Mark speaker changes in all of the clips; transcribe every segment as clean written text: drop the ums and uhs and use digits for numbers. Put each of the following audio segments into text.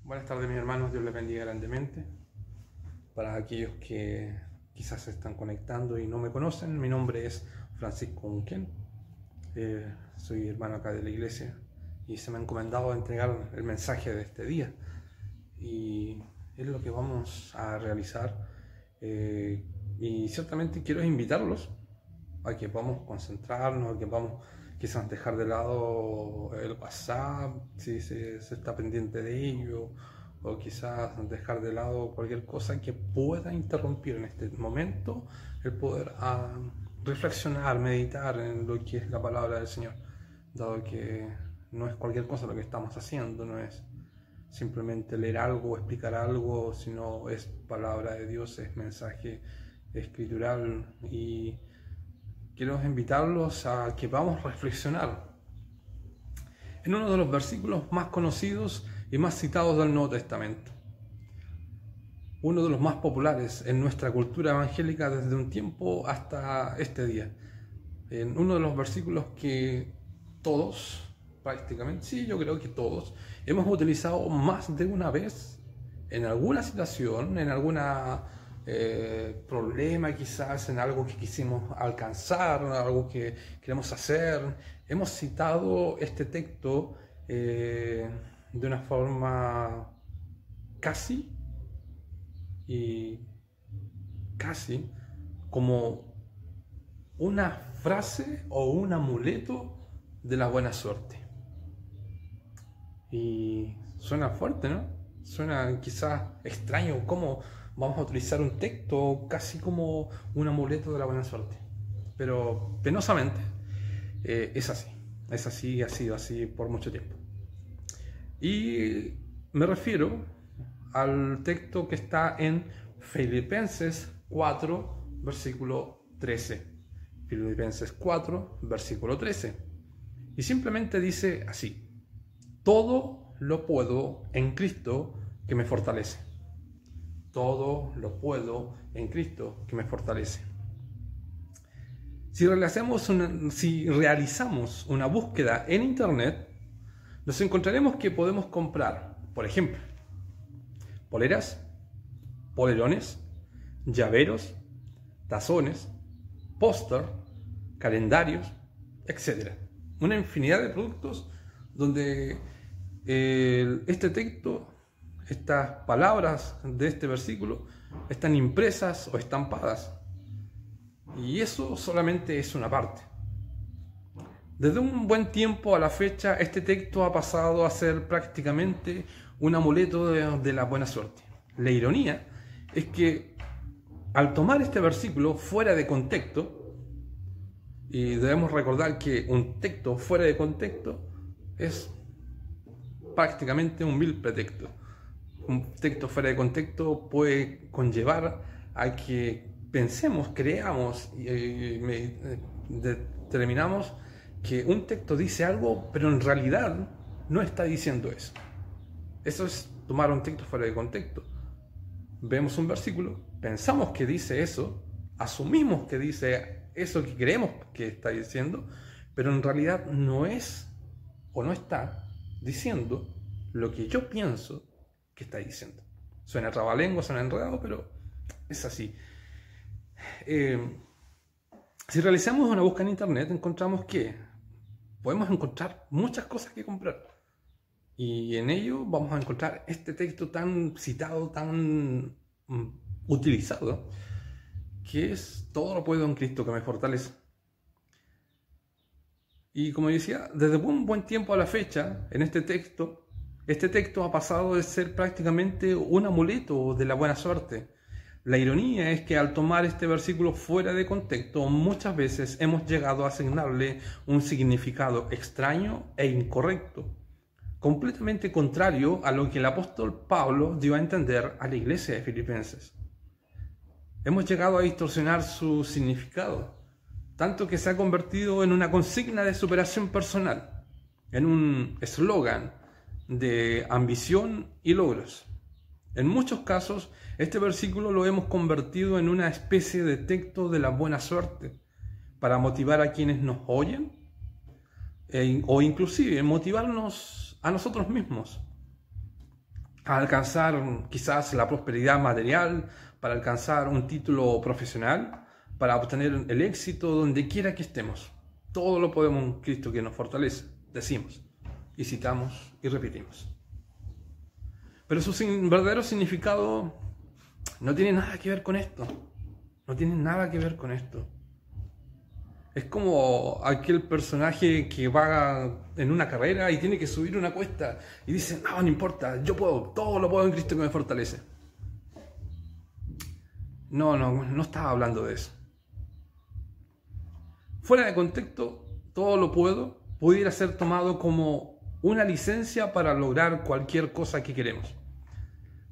Speaker 1: Buenas tardes, mis hermanos, Dios les bendiga grandemente. Para aquellos que quizás se están conectando y no me conocen, mi nombre es Francisco Unquén. Soy hermano acá de la iglesia y se me ha encomendado entregar el mensaje de este día. Y es lo que vamos a realizar. Y ciertamente quiero invitarlos a que podamos concentrarnos, a que podamos quizás dejar de lado el WhatsApp, si se está pendiente de ello, o quizás dejar de lado cualquier cosa que pueda interrumpir en este momento el poder reflexionar, meditar en lo que es la palabra del Señor, dado que no es cualquier cosa lo que estamos haciendo, no es simplemente leer algo o explicar algo, sino es palabra de Dios, es mensaje escritural. Y quiero invitarlos a que vamos a reflexionar en uno de los versículos más conocidos y más citados del Nuevo Testamento. Uno de los más populares en nuestra cultura evangélica desde un tiempo hasta este día. En uno de los versículos que todos, prácticamente, sí, yo creo que todos, hemos utilizado más de una vez en alguna situación, en alguna problema quizás, en algo que quisimos alcanzar, algo que queremos hacer. Hemos citado este texto de una forma casi como una frase o un amuleto de la buena suerte. Y suena fuerte, ¿no? Suena quizás extraño, ¿cómo vamos a utilizar un texto casi como un amuleto de la buena suerte? Pero penosamente es así, ha sido así por mucho tiempo. Y me refiero al texto que está en Filipenses 4, versículo 13. Filipenses 4, versículo 13. Y simplemente dice así: todo lo puedo en Cristo que me fortalece. Todo lo puedo en Cristo que me fortalece. Si realizamos una búsqueda en internet, nos encontraremos que podemos comprar, por ejemplo, poleras, polerones, llaveros, tazones, póster, calendarios, etc. Una infinidad de productos donde este texto, estas palabras de este versículo están impresas o estampadas. Y eso solamente es una parte. Desde un buen tiempo a la fecha, este texto ha pasado a ser prácticamente un amuleto de la buena suerte. La ironía es que al tomar este versículo fuera de contexto, y debemos recordar que un texto fuera de contexto es prácticamente un vil pretexto. Un texto fuera de contexto puede conllevar a que pensemos, creamos y determinamos que un texto dice algo, pero en realidad no está diciendo eso. Eso es tomar un texto fuera de contexto. Vemos un versículo, pensamos que dice eso, asumimos que dice eso que creemos que está diciendo, pero en realidad no es o no está diciendo lo que yo pienso que está diciendo. Suena trabalengua, suena enredado, pero es así. Si realizamos una búsqueda en internet, encontramos que podemos encontrar muchas cosas que comprar. Y en ello vamos a encontrar este texto tan citado, tan utilizado, que es: todo lo puedo en Cristo que me fortalece. Y como decía, desde un buen tiempo a la fecha, en este texto ha pasado de ser prácticamente un amuleto de la buena suerte. La ironía es que al tomar este versículo fuera de contexto, muchas veces hemos llegado a asignarle un significado extraño e incorrecto, completamente contrario a lo que el apóstol Pablo dio a entender a la iglesia de Filipenses. Hemos llegado a distorsionar su significado, tanto que se ha convertido en una consigna de superación personal, en un eslogan de ambición y logros. En muchos casos, este versículo lo hemos convertido en una especie de texto de la buena suerte, para motivar a quienes nos oyen, o inclusive motivarnos a nosotros mismos. para alcanzar quizás la prosperidad material, para alcanzar un título profesional, para obtener el éxito donde quiera que estemos. Todo lo podemos en Cristo que nos fortalece, decimos, y citamos y repetimos. Pero su verdadero significado no tiene nada que ver con esto. No tiene nada que ver con esto. Es como aquel personaje que va en una carrera y tiene que subir una cuesta y dice, no, no importa, yo puedo, todo lo puedo en Cristo que me fortalece. No estaba hablando de eso. Fuera de contexto, todo lo puedo pudiera ser tomado como una licencia para lograr cualquier cosa que queremos.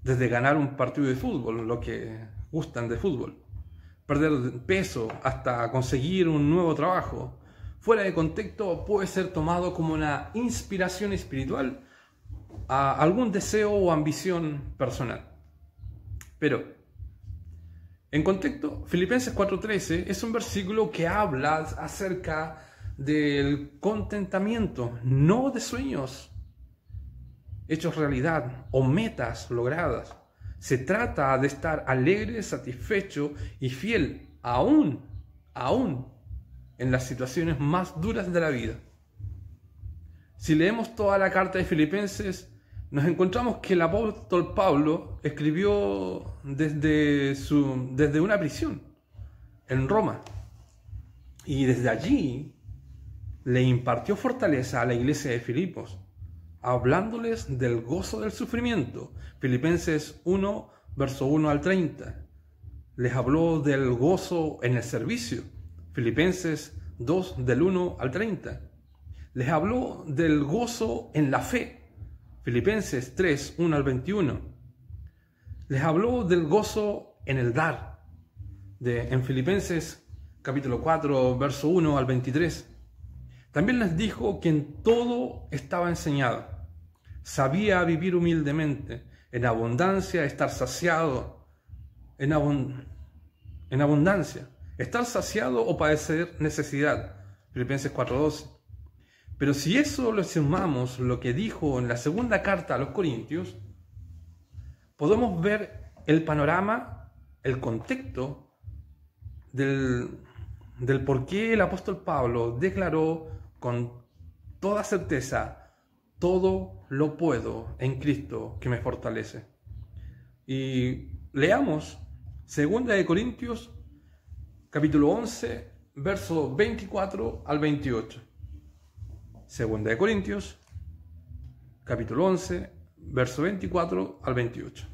Speaker 1: Desde ganar un partido de fútbol, lo que gustan de fútbol, perder peso hasta conseguir un nuevo trabajo. Fuera de contexto puede ser tomado como una inspiración espiritual a algún deseo o ambición personal. Pero en contexto, Filipenses 4:13 es un versículo que habla acerca del contentamiento, no de sueños hechos realidad o metas logradas. Se trata de estar alegre, satisfecho y fiel aún en las situaciones más duras de la vida. Si leemos toda la carta de Filipenses, nos encontramos que el apóstol Pablo escribió desde una prisión en Roma. Y desde allí le impartió fortaleza a la iglesia de Filipos, hablándoles del gozo del sufrimiento. Filipenses 1, verso 1 al 30. Les habló del gozo en el servicio. Filipenses 2, del 1 al 30. Les habló del gozo en la fe. Filipenses 3, 1 al 21. Les habló del gozo en el dar. En Filipenses capítulo 4, verso 1 al 23. También les dijo que en todo estaba enseñado. Sabía vivir humildemente, en abundancia, estar saciado, en abundancia, estar saciado o padecer necesidad. Filipenses 4:12. Pero si eso le sumamos lo que dijo en la segunda carta a los Corintios, podemos ver el panorama, el contexto del por qué el apóstol Pablo declaró con toda certeza: todo lo puedo en Cristo que me fortalece. Y leamos 2 Corintios capítulo 11, verso 24 al 28. 2 Corintios capítulo 11, verso 24 al 28.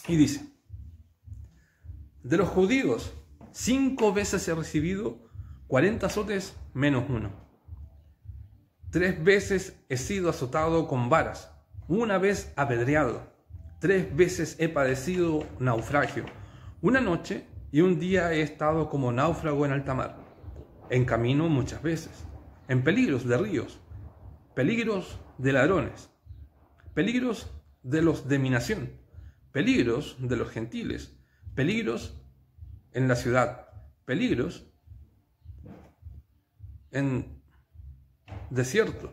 Speaker 1: Y dice: de los judíos 5 veces he recibido 40 azotes menos uno. 3 veces he sido azotado con varas, 1 vez apedreado, 3 veces he padecido naufragio. 1 noche y 1 día he estado como náufrago en alta mar, en camino muchas veces, en peligros de ríos, peligros de ladrones, peligros de los de mi nación, peligros de los gentiles, peligros en la ciudad, peligros en desierto,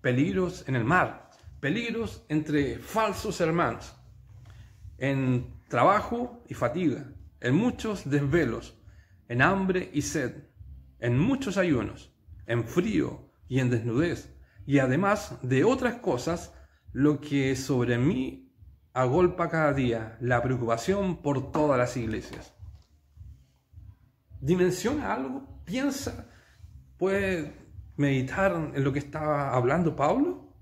Speaker 1: peligros en el mar, peligros entre falsos hermanos, en trabajo y fatiga, en muchos desvelos, en hambre y sed, en muchos ayunos, en frío y en desnudez, y además de otras cosas, lo que sobre mí agolpa cada día, la preocupación por todas las iglesias. Dimensiona algo, piensa, puede meditar en lo que estaba hablando Pablo.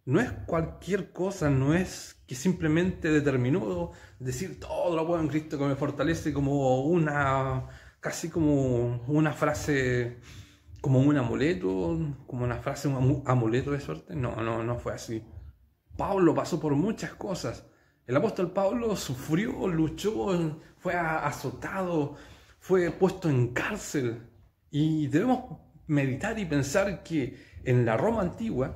Speaker 1: No es cualquier cosa, no es que simplemente determinó decir todo lo puedo en Cristo que me fortalece como casi como una frase, como un amuleto, como una frase, un amuleto de suerte. No fue así. Pablo pasó por muchas cosas. El apóstol Pablo sufrió, luchó, fue azotado, fue puesto en cárcel. Y debemos meditar y pensar que en la Roma antigua,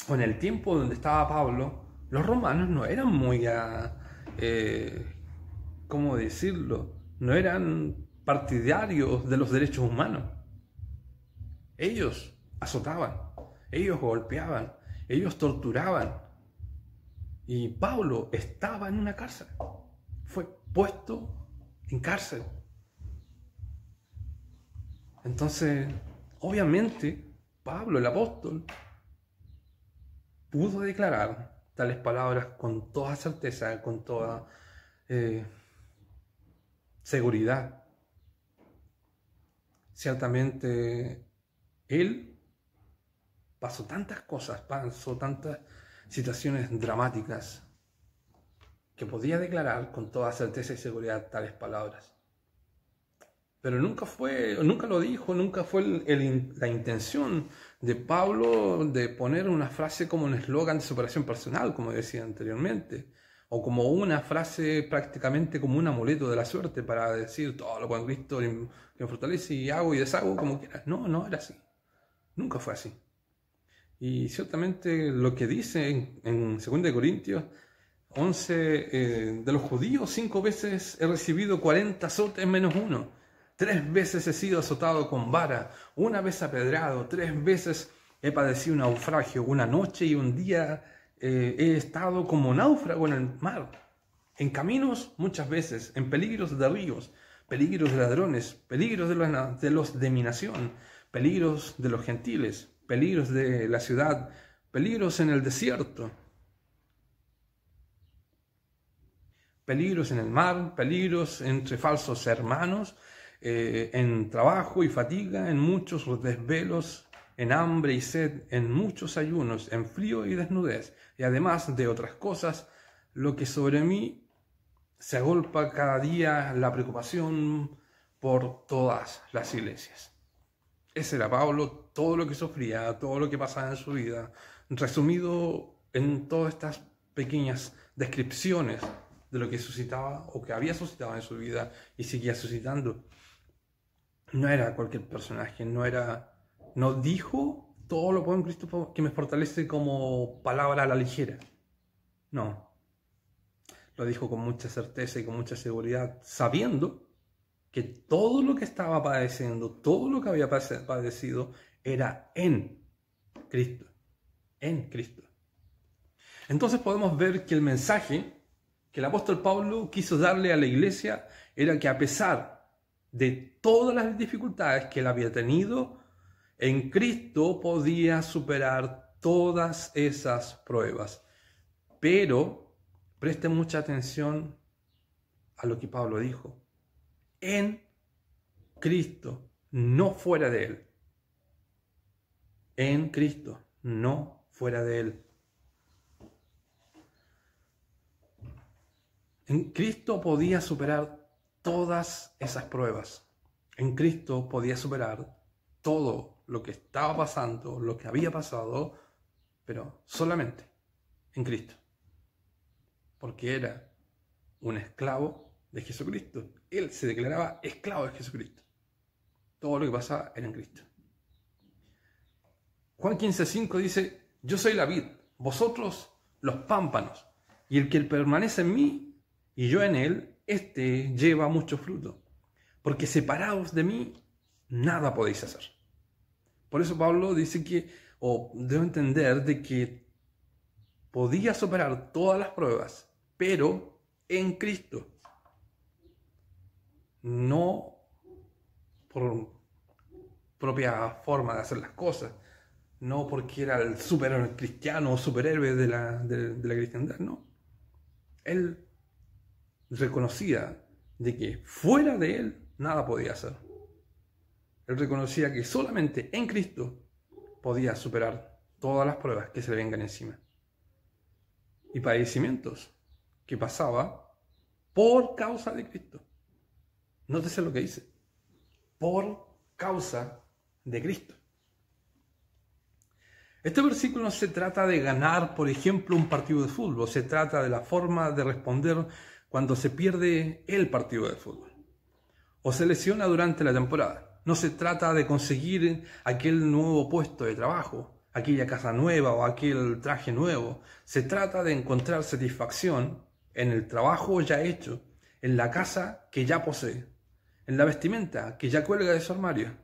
Speaker 1: o en el tiempo donde estaba Pablo, los romanos no eran muy, ¿cómo decirlo? No eran partidarios de los derechos humanos. Ellos azotaban, ellos golpeaban, ellos torturaban. Y Pablo estaba en una cárcel. Fue puesto en cárcel. Entonces, obviamente, Pablo, el apóstol, pudo declarar tales palabras con toda certeza, con toda seguridad. Ciertamente, él pasó tantas cosas, pasó tantas situaciones dramáticas, que podía declarar con toda certeza y seguridad tales palabras. Pero nunca lo dijo, nunca fue la intención de Pablo de poner una frase como un eslogan de superación personal, como decía anteriormente, o como una frase prácticamente como un amuleto de la suerte para decir todo lo puedo en Cristo que me fortalece y hago y deshago como quieras. No era así. Nunca fue así. Y ciertamente lo que dice en 2 Corintios 11, de los judíos 5 veces he recibido 40 azotes menos uno. 3 veces he sido azotado con vara, 1 vez apedreado, 3 veces he padecido un naufragio, 1 noche y 1 día he estado como náufrago en el mar, en caminos muchas veces, en peligros de ríos, peligros de ladrones, peligros de los de mi nación, peligros de los gentiles, peligros de la ciudad, peligros en el desierto, peligros en el mar, peligros entre falsos hermanos, en trabajo y fatiga, en muchos desvelos, en hambre y sed, en muchos ayunos, en frío y desnudez, y además de otras cosas, lo que sobre mí se agolpa cada día la preocupación por todas las iglesias. Ese era Pablo, todo lo que sufría, todo lo que pasaba en su vida, resumido en todas estas pequeñas descripciones de lo que suscitaba o que había suscitado en su vida y seguía suscitando. No era cualquier personaje, no dijo todo lo puedo en Cristo que me fortalece como palabra a la ligera. No, lo dijo con mucha certeza y con mucha seguridad, sabiendo que todo lo que estaba padeciendo, todo lo que había padecido, era en Cristo. En Cristo. Entonces podemos ver que el mensaje que el apóstol Pablo quiso darle a la iglesia era que a pesar de todas las dificultades que él había tenido, en Cristo podía superar todas esas pruebas. Pero presten mucha atención a lo que Pablo dijo. En Cristo, no fuera de Él. En Cristo, no fuera de Él. En Cristo podía superar todas esas pruebas. En Cristo podía superar todo lo que estaba pasando, lo que había pasado, pero solamente en Cristo. Porque era un esclavo de Jesucristo. Él se declaraba esclavo de Jesucristo. Todo lo que pasaba era en Cristo. Juan 15:5 dice: yo soy la vid, vosotros los pámpanos, y el que permanece en mí y yo en él, éste lleva mucho fruto, porque separados de mí nada podéis hacer. Por eso Pablo dice que, o debo entender, de que podía superar todas las pruebas, pero en Cristo. No por propia forma de hacer las cosas, no porque era el superhéroe cristiano o superhéroe de la cristiandad, no. Él reconocía de que fuera de él nada podía hacer. Él reconocía que solamente en Cristo podía superar todas las pruebas que se le vengan encima y padecimientos que pasaba por causa de Cristo. Nótese lo que dice: por causa de Cristo. Este versículo no se trata de ganar, por ejemplo, un partido de fútbol. Se trata de la forma de responder cuando se pierde el partido de fútbol o se lesiona durante la temporada. No se trata de conseguir aquel nuevo puesto de trabajo, aquella casa nueva o aquel traje nuevo. Se trata de encontrar satisfacción en el trabajo ya hecho, en la casa que ya posee, en la vestimenta que ya cuelga de su armario.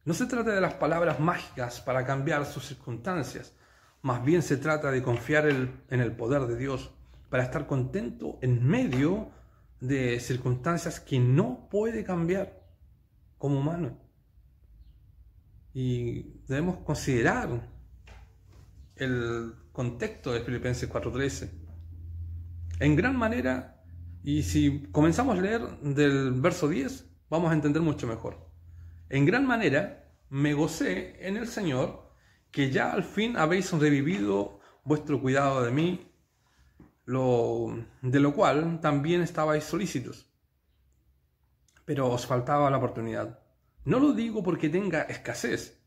Speaker 1: No se trata de las palabras mágicas para cambiar sus circunstancias Más bien se trata de confiar en el poder de Dios para estar contento en medio de circunstancias que no puede cambiar como humano. Y debemos considerar el contexto de Filipenses 4:13. En gran manera, y si comenzamos a leer del verso 10, vamos a entender mucho mejor. En gran manera me gocé en el Señor, que ya al fin habéis revivido vuestro cuidado de mí, de lo cual también estabais solícitos, pero os faltaba la oportunidad. No lo digo porque tenga escasez,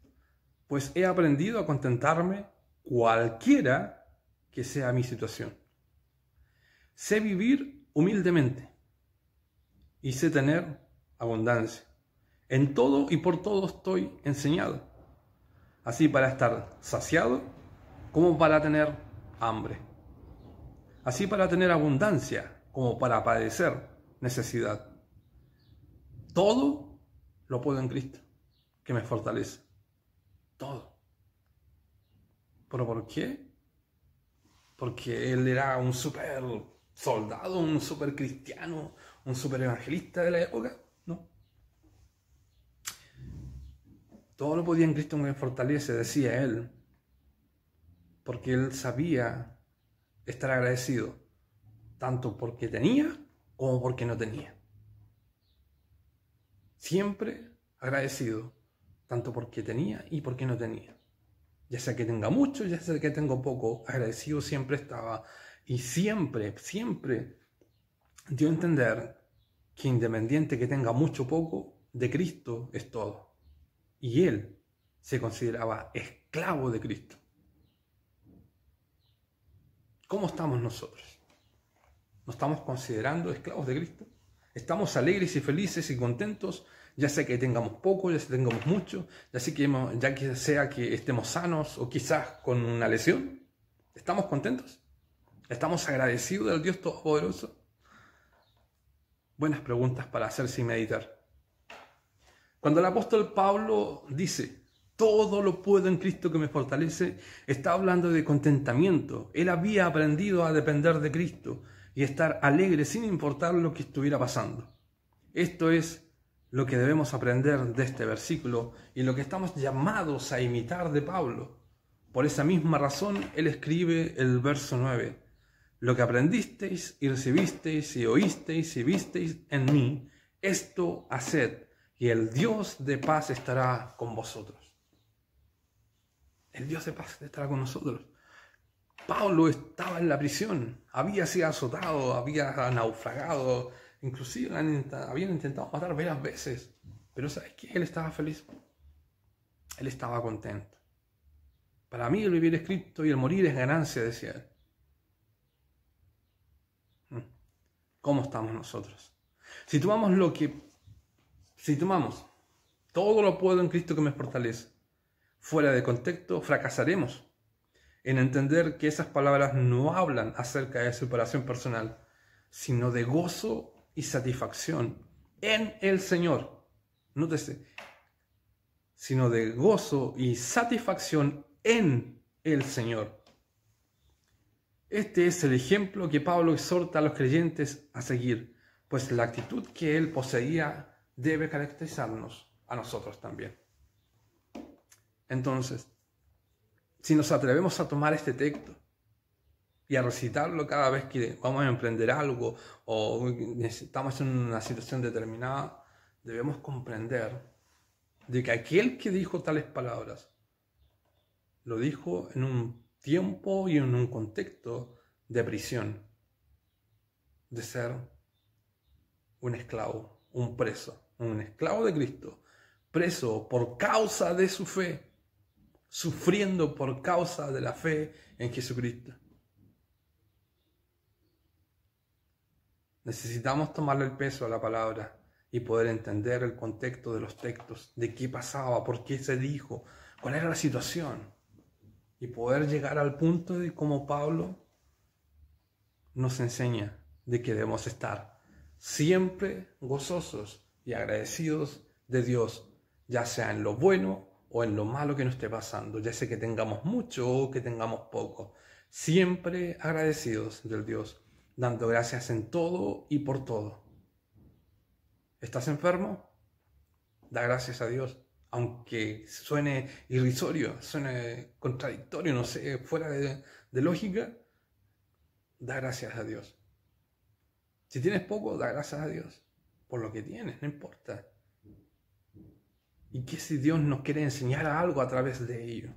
Speaker 1: pues he aprendido a contentarme cualquiera que sea mi situación. Sé vivir humildemente y sé tener abundancia. En todo y por todo estoy enseñado, así para estar saciado como para tener hambre, así para tener abundancia como para padecer necesidad. Todo lo puedo en Cristo, que me fortalece. Todo. ¿Pero por qué? Porque él era un super soldado, un super cristiano, un super evangelista de la época. No. Todo lo podía en Cristo que me fortalece, decía él, porque él sabía estar agradecido, tanto porque tenía como porque no tenía. Siempre agradecido, tanto porque tenía y porque no tenía. Ya sea que tenga mucho, ya sea que tenga poco, agradecido siempre estaba. Y siempre dio a entender que independiente que tenga mucho o poco, de Cristo es todo. Y él se consideraba esclavo de Cristo. ¿Cómo estamos nosotros? ¿Nos estamos considerando esclavos de Cristo? ¿Estamos alegres y felices y contentos, ya sea que tengamos poco, ya sea que tengamos mucho, ya sea que estemos sanos o quizás con una lesión? ¿Estamos contentos? ¿Estamos agradecidos del Dios Todopoderoso? Buenas preguntas para hacerse y meditar. Cuando el apóstol Pablo dice, todo lo puedo en Cristo que me fortalece, está hablando de contentamiento. Él había aprendido a depender de Cristo y estar alegre sin importar lo que estuviera pasando. Esto es lo que debemos aprender de este versículo y lo que estamos llamados a imitar de Pablo. Por esa misma razón, él escribe el verso 9. Lo que aprendisteis y recibisteis y oísteis y visteis en mí, esto haced, y el Dios de paz estará con vosotros. El Dios de paz estará con nosotros. Pablo estaba en la prisión, había sido azotado, había naufragado, inclusive habían intentado matar varias veces. Pero ¿sabes qué? Él estaba feliz. Él estaba contento. Para mí el vivir es Cristo y el morir es ganancia, decía él. ¿Cómo estamos nosotros? Si tomamos todo lo puedo en Cristo que me fortalece, fuera de contexto, fracasaremos en entender que esas palabras no hablan acerca de superación personal, sino de gozo y satisfacción en el Señor. Nótese, sino de gozo y satisfacción en el Señor. Este es el ejemplo que Pablo exhorta a los creyentes a seguir, pues la actitud que él poseía debe caracterizarnos a nosotros también. Entonces, si nos atrevemos a tomar este texto y a recitarlo cada vez que vamos a emprender algo o estamos en una situación determinada, debemos comprender de que aquel que dijo tales palabras lo dijo en un tiempo y en un contexto de prisión, de ser un esclavo, un preso, un esclavo de Cristo, preso por causa de su fe, sufriendo por causa de la fe en Jesucristo. Necesitamos tomarle el peso a la palabra y poder entender el contexto de los textos, de qué pasaba, por qué se dijo, cuál era la situación, y poder llegar al punto de cómo Pablo nos enseña de que debemos estar siempre gozosos y agradecidos de Dios, ya sea en lo bueno o en lo malo que nos esté pasando, ya sea que tengamos mucho o que tengamos poco. Siempre agradecidos del Dios, dando gracias en todo y por todo. ¿Estás enfermo? Da gracias a Dios, aunque suene irrisorio, suene contradictorio, no sé, fuera de lógica, da gracias a Dios. Si tienes poco, da gracias a Dios por lo que tienes, no importa. ¿Y qué si Dios nos quiere enseñar algo a través de ello?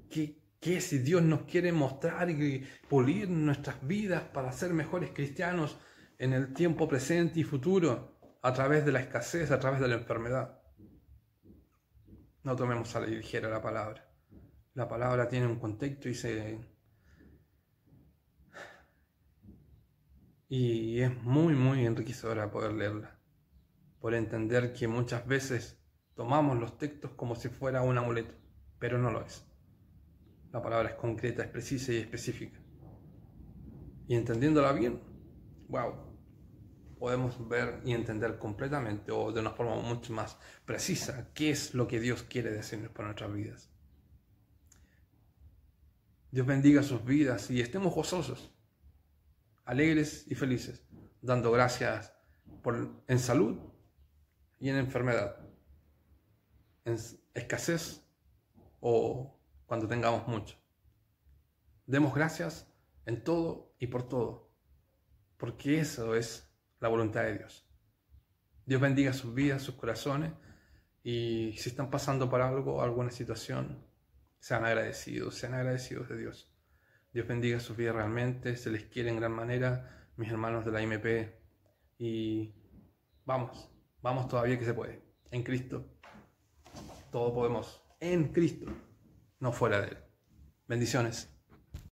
Speaker 1: ¿Qué si Dios nos quiere mostrar y pulir nuestras vidas para ser mejores cristianos en el tiempo presente y futuro a través de la escasez, a través de la enfermedad? No tomemos a la ligera la palabra. La palabra tiene un contexto y es muy, muy enriquecedora poder leerla. Por entender que muchas veces tomamos los textos como si fuera un amuleto, pero no lo es. La palabra es concreta, es precisa y específica. Y entendiéndola bien, wow, podemos ver y entender completamente o de una forma mucho más precisa qué es lo que Dios quiere decirnos para nuestras vidas. Dios bendiga sus vidas y estemos gozosos, alegres y felices, dando gracias en salud y en enfermedad, en escasez o cuando tengamos mucho. Demos gracias en todo y por todo, porque eso es la voluntad de Dios. Dios bendiga sus vidas, sus corazones, y si están pasando por algo, alguna situación, sean agradecidos de Dios. Dios bendiga sus vidas realmente, se les quiere en gran manera, mis hermanos de la IMP, y vamos todavía que se puede. En Cristo, todo podemos, en Cristo, no fuera de Él. Bendiciones.